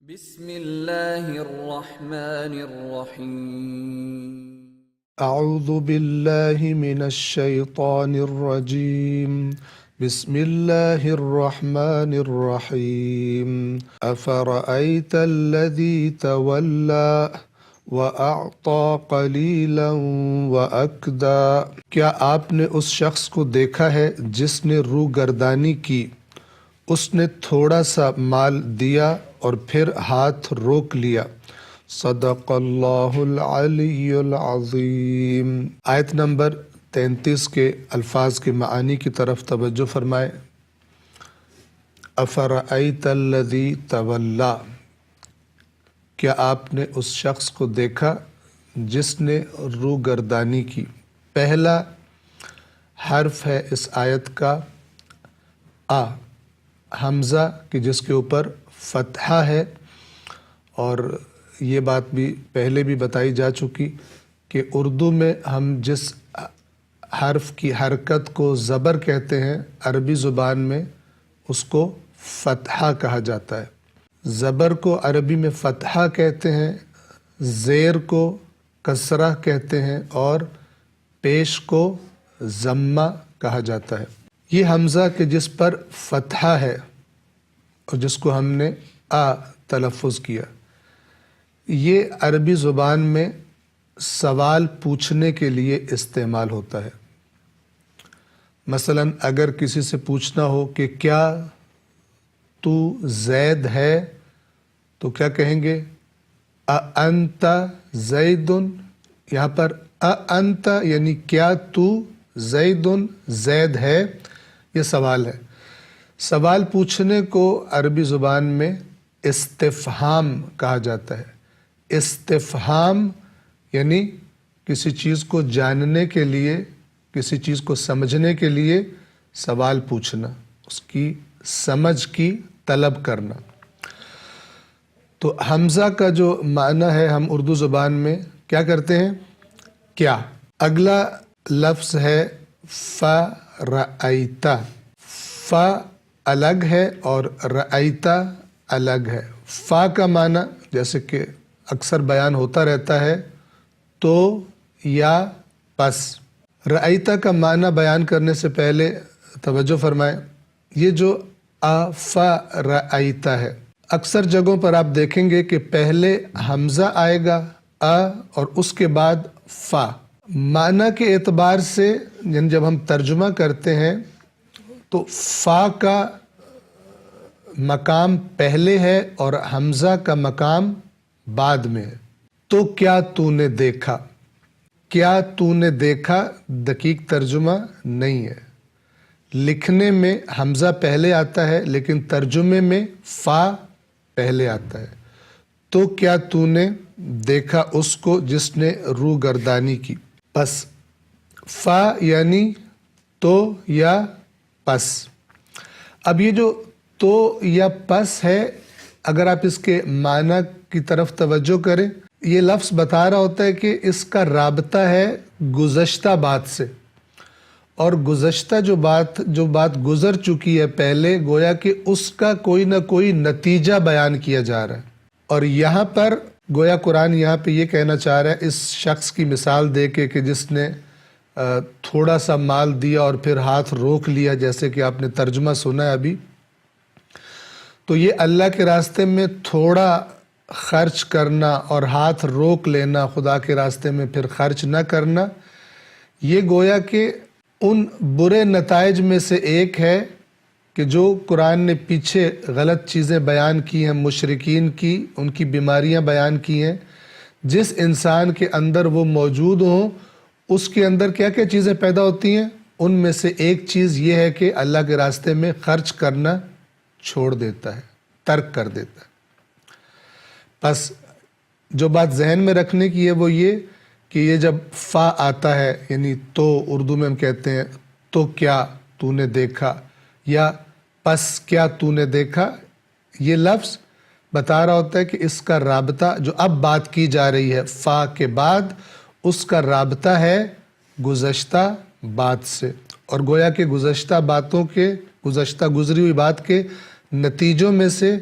بسم اللہ الرحمن الرحیم اعوذ باللہ من الشیطان الرجیم بسم اللہ الرحمن الرحیم افرأیت الذی تولی وَأَعْطَى قَلِيلًا وَأَكْدَى کیا آپ نے اس شخص کو دیکھا ہے جس نے روگردانی کی، اس نے تھوڑا سا مال دیا اور پھر ہاتھ روک لیا۔ صدق اللہ العلی العظیم۔ آیت نمبر 33 کے الفاظ کے معانی کی طرف توجہ فرمائے۔ افرأیت الذی تولی، کیا آپ نے اس شخص کو دیکھا جس نے روگردانی کی۔ پہلا حرف ہے اس آیت کا آ، حمزہ کہ جس کے اوپر فتحہ ہے، اور یہ بات بھی پہلے بھی بتائی جا چکی کہ اردو میں ہم جس حرف کی حرکت کو زبر کہتے ہیں، عربی زبان میں اس کو فتحہ کہا جاتا ہے۔ زبر کو عربی میں فتحہ کہتے ہیں، زیر کو کسرہ کہتے ہیں، اور پیش کو ضمہ کہا جاتا ہے۔ یہ حمزہ کہ جس پر فتحہ ہے اور جس کو ہم نے آ تلفظ کیا، یہ عربی زبان میں سوال پوچھنے کے لیے استعمال ہوتا ہے۔ مثلا اگر کسی سے پوچھنا ہو کہ کیا تو زید ہے، تو کیا کہیں گے؟ اَأَنْتَ زَيْدٌ۔ یہاں پر اَأَنْتَ یعنی کیا تو زیدٌ زید ہے، یہ سوال ہے۔ سوال پوچھنے کو عربی زبان میں استفہام کہا جاتا ہے۔ استفہام یعنی کسی چیز کو جاننے کے لیے، کسی چیز کو سمجھنے کے لیے سوال پوچھنا، اس کی سمجھ کی طلب کرنا۔ تو حمزہ کا جو معنی ہے ہم اردو زبان میں کیا کرتے ہیں؟ کیا۔ اگلا لفظ ہے فرأیت۔ ف الگ ہے اور رأیت الگ ہے۔ فا کا معنی جیسے کہ اکثر بیان ہوتا رہتا ہے تو یا پس۔ رأیت کا معنی بیان کرنے سے پہلے توجہ فرمائیں، یہ جو افرأیت ہے، اکثر جگہوں پر آپ دیکھیں گے کہ پہلے حمزہ آئے گا اور اس کے بعد فا۔ معنی کے اعتبار سے یعنی جب ہم ترجمہ کرتے ہیں تو فا کا مقام پہلے ہے اور حمزہ کا مقام بعد میں ہے۔ تو کیا تو نے دیکھا، کیا تو نے دیکھا دقیق ترجمہ نہیں ہے۔ لکھنے میں حمزہ پہلے آتا ہے لیکن ترجمے میں فا پہلے آتا ہے۔ تو کیا تو نے دیکھا اس کو جس نے روگردانی کی۔ پس فا یعنی تو یا پس۔ اب یہ جو تو یا پس ہے، اگر آپ اس کے معنی کی طرف توجہ کریں، یہ لفظ بتا رہا ہوتا ہے کہ اس کا رابطہ ہے گزشتہ بات سے، اور گزشتہ جو بات گزر چکی ہے پہلے، گویا کہ اس کا کوئی نہ کوئی نتیجہ بیان کیا جا رہا ہے۔ اور یہاں پر گویا قرآن یہاں پہ یہ کہنا چاہ رہا ہے اس شخص کی مثال دے کے کہ جس نے تھوڑا سا مال دیا اور پھر ہاتھ روک لیا، جیسے کہ آپ نے ترجمہ سنا ہے ابھی۔ تو یہ اللہ کے راستے میں تھوڑا خرچ کرنا اور ہاتھ روک لینا، خدا کے راستے میں پھر خرچ نہ کرنا، یہ گویا کہ ان برے نتائج میں سے ایک ہے کہ جو قرآن نے پیچھے غلط چیزیں بیان کی ہیں، مشرکین کی ان کی بیماریاں بیان کی ہیں۔ جس انسان کے اندر وہ موجود ہوں، اس کے اندر کیا کیا چیزیں پیدا ہوتی ہیں؟ ان میں سے ایک چیز یہ ہے کہ اللہ کے راستے میں خرچ کرنا چھوڑ دیتا ہے، ترک کر دیتا ہے۔ بس جو بات ذہن میں رکھنے کی ہے وہ یہ کہ یہ جب فا آتا ہے، یعنی تو اردو میں ہم کہتے ہیں تو کیا تو نے دیکھا، یا پس کیا تو نے دیکھا، یہ لفظ بتا رہا ہوتا ہے کہ اس کا رابطہ جو اب بات کی جا رہی ہے فا کے بعد، اس کا رابطہ ہے گزشتہ بات سے، اور گویا کہ گزشتہ باتوں کے، گزشتہ گزری ہوئی بات کے نتیجوں میں سے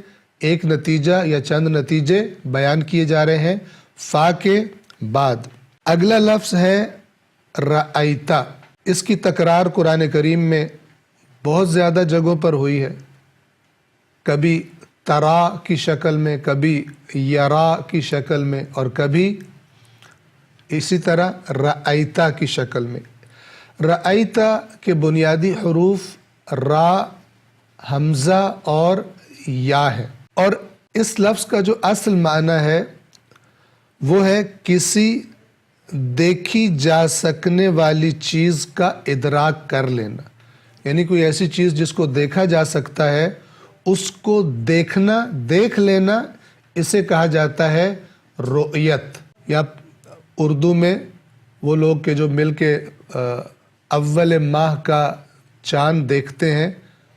ایک نتیجہ یا چند نتیجے بیان کیے جا رہے ہیں فا کے بعد۔ اگلا لفظ ہے رأیتا۔ اس کی تکرار قرآن کریم میں بہت زیادہ جگہوں پر ہوئی ہے، کبھی ترا کی شکل میں، کبھی یرا کی شکل میں، اور کبھی اسی طرح رأیتا کی شکل میں۔ رأیتا کے بنیادی حروف را، حمزہ اور یا ہے، اور اس لفظ کا جو اصل معنی ہے وہ ہے کسی دیکھی جا سکنے والی چیز کا ادراک کر لینا، یعنی کوئی ایسی چیز جس کو دیکھا جا سکتا ہے اس کو دیکھنا، دیکھ لینا، اسے کہا جاتا ہے رؤیت۔ یا اردو میں وہ لوگ کہ جو مل کے اول ماہ کا چاند دیکھتے ہیں،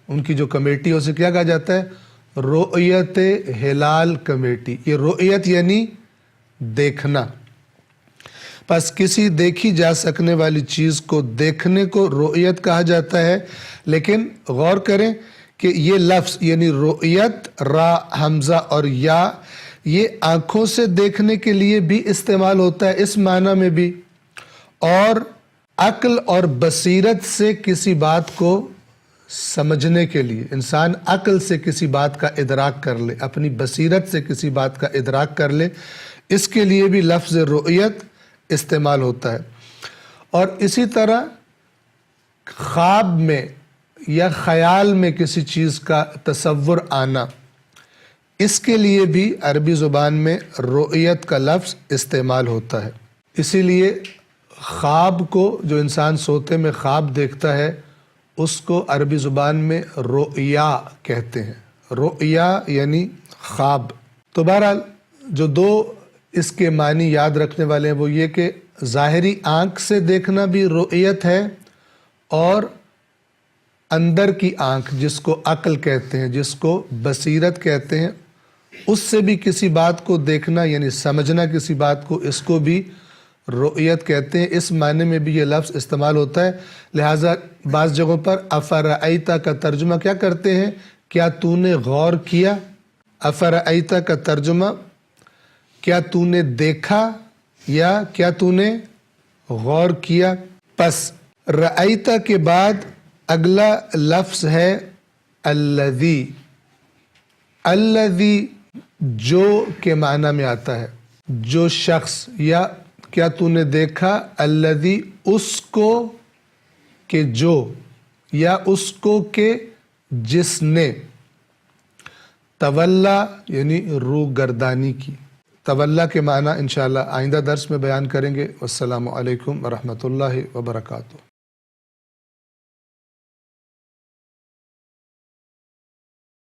ان کی جو کمیٹی ہے اسے کیا کہا جاتا ہے؟ رؤیت ہلال کمیٹی۔ یہ رؤیت یعنی دیکھنا۔ پس کسی دیکھی جا سکنے والی چیز کو دیکھنے کو رؤیت کہا جاتا ہے، لیکن غور کریں کہ یہ لفظ یعنی رؤیت، را، حمزہ اور یا، یہ آنکھوں سے دیکھنے کے لیے بھی استعمال ہوتا ہے اس معنی میں بھی، اور عقل اور بصیرت سے کسی بات کو سمجھنے کے لیے، انسان عقل سے کسی بات کا ادراک کر لے، اپنی بصیرت سے کسی بات کا ادراک کر لے، اس کے لیے بھی لفظ رؤیت استعمال ہوتا ہے۔ اور اسی طرح خواب میں یا خیال میں کسی چیز کا تصور آنا، اس کے لیے بھی عربی زبان میں رؤیت کا لفظ استعمال ہوتا ہے۔ اسی لیے خواب کو، جو انسان سوتے میں خواب دیکھتا ہے، اس کو عربی زبان میں رؤیا کہتے ہیں۔ رؤیا یعنی خواب۔ تو بہرحال جو دو اس کے معنی یاد رکھنے والے ہیں وہ یہ کہ ظاہری آنکھ سے دیکھنا بھی رؤیت ہے، اور اندر کی آنکھ جس کو عقل کہتے ہیں، جس کو بصیرت کہتے ہیں، اس سے بھی کسی بات کو دیکھنا یعنی سمجھنا کسی بات کو، اس کو بھی رؤیت کہتے ہیں۔ اس معنی میں بھی یہ لفظ استعمال ہوتا ہے۔ لہٰذا بعض جگہوں پر افرأیت کا ترجمہ کیا کرتے ہیں؟ کیا تو نے غور کیا؟ افرأیت کا ترجمہ کیا تو نے دیکھا یا کیا تو نے غور کیا؟ پس رأیت کے بعد اگلا لفظ ہے الذی۔ الذی جو کے معنی میں آتا ہے، جو شخص، یا کیا تو نے دیکھا الذی اس کو کہ جو، یا اس کو کہ جس نے، تولا یعنی روح گردانی کی۔ تولا کے معنی انشاءاللہ آئندہ درس میں بیان کریں گے۔ والسلام علیکم ورحمۃ اللہ وبرکاتہ۔